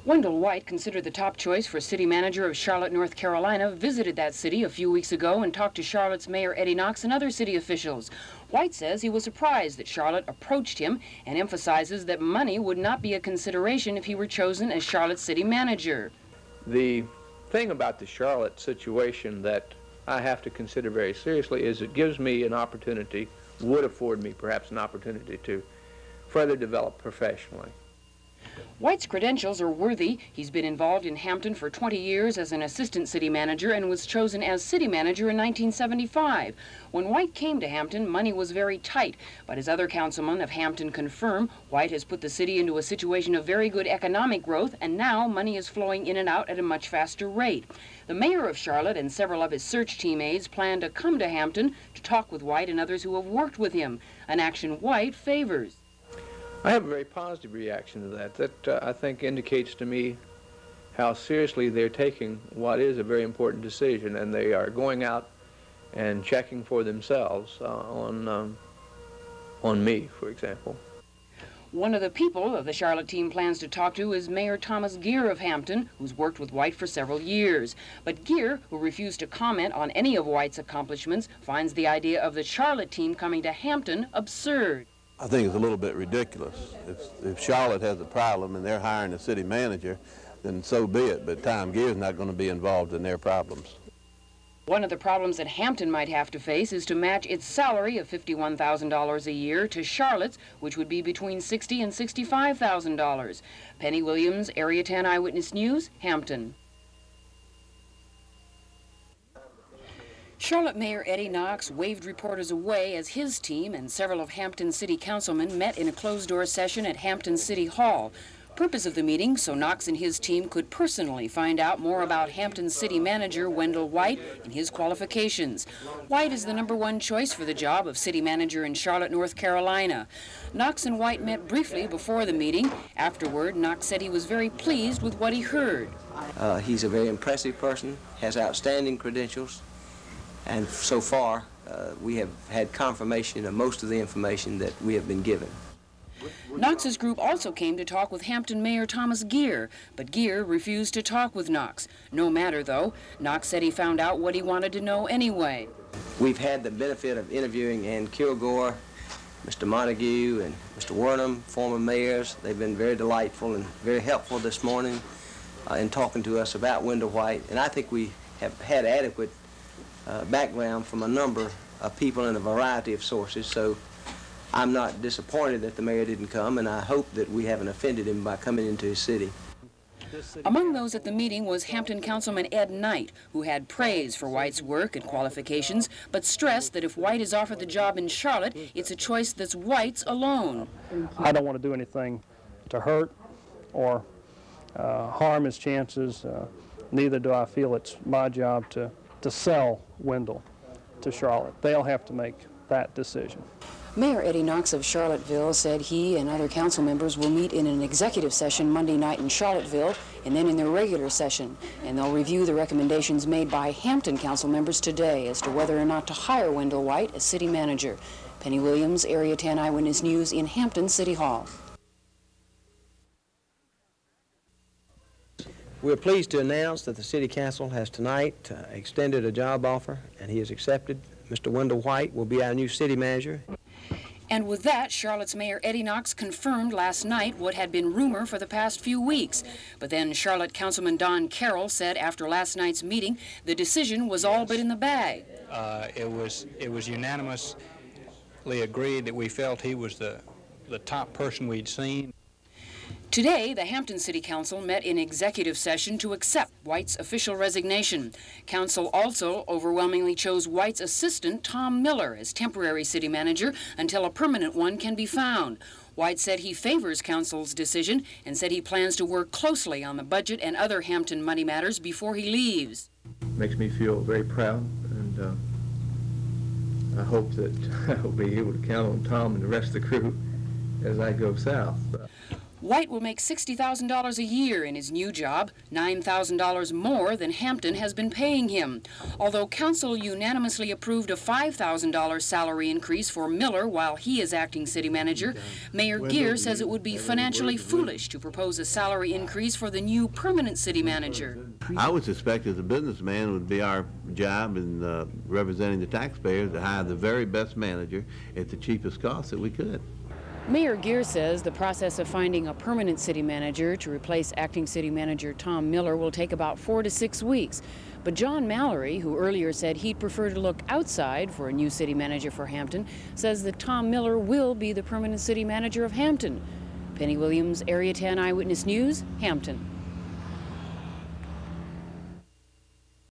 Wendell White, considered the top choice for city manager of Charlotte, North Carolina, visited that city a few weeks ago and talked to Charlotte's Mayor Eddie Knox and other city officials. White says he was surprised that Charlotte approached him and emphasizes that money would not be a consideration if he were chosen as Charlotte's city manager. The thing about the Charlotte situation that I have to consider very seriously is it gives me an opportunity, would afford me perhaps an opportunity to further develop professionally. White's credentials are worthy. He's been involved in Hampton for 20 years as an assistant city manager and was chosen as city manager in 1975. When White came to Hampton, money was very tight, but as other councilmen of Hampton confirm, White has put the city into a situation of very good economic growth, and now money is flowing in and out at a much faster rate. The mayor of Charlotte and several of his search team aides plan to come to Hampton to talk with White and others who have worked with him, an action White favors. I have a very positive reaction to that. That I think indicates to me how seriously they're taking what is a very important decision, and they are going out and checking for themselves on me, for example. One of the people of the Charlotte team plans to talk to is Mayor Thomas Geer of Hampton, who's worked with White for several years. But Geer, who refused to comment on any of White's accomplishments, finds the idea of the Charlotte team coming to Hampton absurd. I think it's a little bit ridiculous. If Charlotte has a problem and they're hiring a city manager, then so be it, but Tom Geer's not going to be involved in their problems. One of the problems that Hampton might have to face is to match its salary of $51,000 a year to Charlotte's, which would be between $60,000 and $65,000. Penny Williams, Area 10 Eyewitness News, Hampton. Charlotte Mayor Eddie Knox waved reporters away as his team and several of Hampton City councilmen met in a closed-door session at Hampton City Hall. Purpose of the meeting, so Knox and his team could personally find out more about Hampton City Manager Wendell White and his qualifications. White is the #1 choice for the job of city manager in Charlotte, North Carolina. Knox and White met briefly before the meeting. Afterward, Knox said he was very pleased with what he heard. He's a very impressive person, has outstanding credentials. And so far, we have had confirmation of most of the information that we have been given. Knox's group also came to talk with Hampton Mayor Thomas Geer, but Geer refused to talk with Knox. No matter, though, Knox said he found out what he wanted to know anyway. We've had the benefit of interviewing Ann Kilgore, Mr. Montague, and Mr. Wernham, former mayors. They've been very delightful and very helpful this morning in talking to us about Wendell White, and I think we have had adequate background from a number of people in a variety of sources, so I'm not disappointed that the mayor didn't come, and I hope that we haven't offended him by coming into his city. Among those at the meeting was Hampton Councilman Ed Knight, who had praise for White's work and qualifications, but stressed that if White is offered the job in Charlotte, it's a choice that's White's alone. I don't want to do anything to hurt or harm his chances. Neither do I feel it's my job to sell Wendell to Charlotte. They'll have to make that decision. Mayor Eddie Knox of Charlottesville said he and other council members will meet in an executive session Monday night in Charlottesville and then in their regular session, and they'll review the recommendations made by Hampton council members today as to whether or not to hire Wendell White as city manager. Penny Williams, Area 10 Eyewitness News in Hampton City Hall. We're pleased to announce that the City Council has tonight extended a job offer, and he has accepted. Mr. Wendell White will be our new city manager. And with that, Charlotte's Mayor Eddie Knox confirmed last night what had been rumor for the past few weeks. But then Charlotte Councilman Don Carroll said after last night's meeting the decision was all but in the bag. It was unanimously agreed that we felt he was the top person we'd seen. Today, the Hampton City Council met in executive session to accept White's official resignation. Council also overwhelmingly chose White's assistant, Tom Miller, as temporary city manager until a permanent one can be found. White said he favors Council's decision and said he plans to work closely on the budget and other Hampton money matters before he leaves. Makes me feel very proud, and I hope that I'll be able to count on Tom and the rest of the crew as I go south. White will make $60,000 a year in his new job, $9,000 more than Hampton has been paying him. Although council unanimously approved a $5,000 salary increase for Miller while he is acting city manager, Mayor Geer says it would be financially foolish to propose a salary increase for the new permanent city manager. I would suspect as a businessman it would be our job in representing the taxpayers to hire the very best manager at the cheapest cost that we could. Mayor Geer says the process of finding a permanent city manager to replace acting city manager Tom Miller will take about 4 to 6 weeks. But John Mallory, who earlier said he'd prefer to look outside for a new city manager for Hampton, says that Tom Miller will be the permanent city manager of Hampton. Penny Williams, Area 10 Eyewitness News, Hampton.